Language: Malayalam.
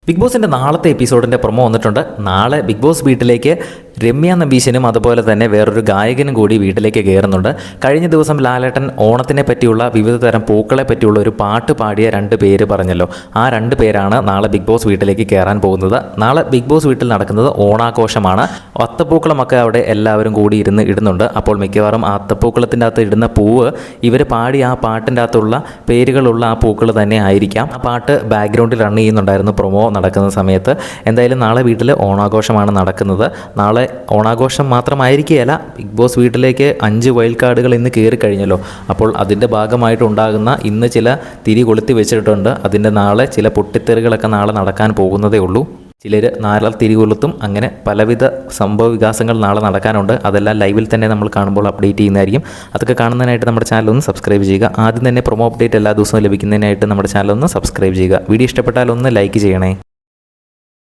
ബിഗ് ബോസിൻ്റെ നാളത്തെ എപ്പിസോഡിൻ്റെ പ്രൊമോ വന്നിട്ടുണ്ട്. നാളെ ബിഗ് ബോസ് വീട്ടിലേക്ക് രമ്യ നമ്പീശനും അതുപോലെ തന്നെ വേറൊരു ഗായകനും കൂടി വീട്ടിലേക്ക് കയറുന്നുണ്ട്. കഴിഞ്ഞ ദിവസം ലാലേട്ടൻ ഓണത്തിനെ പറ്റിയുള്ള വിവിധ തരം പൂക്കളെ പറ്റിയുള്ള ഒരു പാട്ട് പാടിയ 2 പേര് പറഞ്ഞല്ലോ. ആ 2 പേരാണ് നാളെ ബിഗ് ബോസ് വീട്ടിലേക്ക് കയറാൻ പോകുന്നത്. നാളെ ബിഗ് ബോസ് വീട്ടിൽ നടക്കുന്നത് ഓണാഘോഷമാണ്. അത്തപ്പൂക്കളമൊക്കെ അവിടെ എല്ലാവരും കൂടി ഇരുന്ന് ഇടുന്നുണ്ട്. അപ്പോൾ മിക്കവാറും ആ അത്തപ്പൂക്കളത്തിൻ്റെ അകത്ത് ഇടുന്ന പൂവ് ഇവർ പാടി ആ പാട്ടിൻ്റെ അകത്തുള്ള പേരുകളുള്ള ആ പൂക്കൾ തന്നെ ആയിരിക്കാം. ആ പാട്ട് ബാക്ക്ഗ്രൗണ്ടിൽ റൺ ചെയ്യുന്നുണ്ടായിരുന്നു പ്രൊമോ നടക്കുന്ന സമയത്ത്. എന്തായാലും നാളെ വീട്ടിൽ ഓണാഘോഷമാണ് നടക്കുന്നത്. നാളെ ഓണാഘോഷം മാത്രമായിരിക്കുകയല്ല, ബിഗ് ബോസ് വീട്ടിലേക്ക് 5 വൈൽഡ് കാർഡുകൾ ഇന്ന് കയറി കഴിഞ്ഞല്ലോ. അപ്പോൾ അതിൻ്റെ ഭാഗമായിട്ടുണ്ടാകുന്ന ഇന്ന് ചില തിരി കൊളുത്തി വെച്ചിട്ടുണ്ട്. അതിൻ്റെ നാളെ ചില പൊട്ടിത്തെറികളൊക്കെ നാളെ നടക്കാൻ പോകുന്നതേ ഉള്ളൂ. ചിലർ നാളെ തിരികൊളുത്തും. അങ്ങനെ പലവിധ സംഭവ വികാസങ്ങൾ നാളെ നടക്കാനുണ്ട്. അതെല്ലാം ലൈവിൽ തന്നെ നമ്മൾ കാണുമ്പോൾ അപ്ഡേറ്റ് ചെയ്യുന്നതായിരിക്കും. അതൊക്കെ കാണുന്നതിനായിട്ട് നമ്മുടെ ചാനൽ ഒന്ന് സബ്സ്ക്രൈബ് ചെയ്യുക. ആദ്യം തന്നെ പ്രൊമോ അപ്ഡേറ്റ് എല്ലാ ദിവസവും ലഭിക്കുന്നതിനായിട്ട് നമ്മുടെ ചാനൽ ഒന്ന് സബ്സ്ക്രൈബ് ചെയ്യുക. വീഡിയോ ഇഷ്ടപ്പെട്ടാൽ ഒന്ന് ലൈക്ക് ചെയ്യണേ.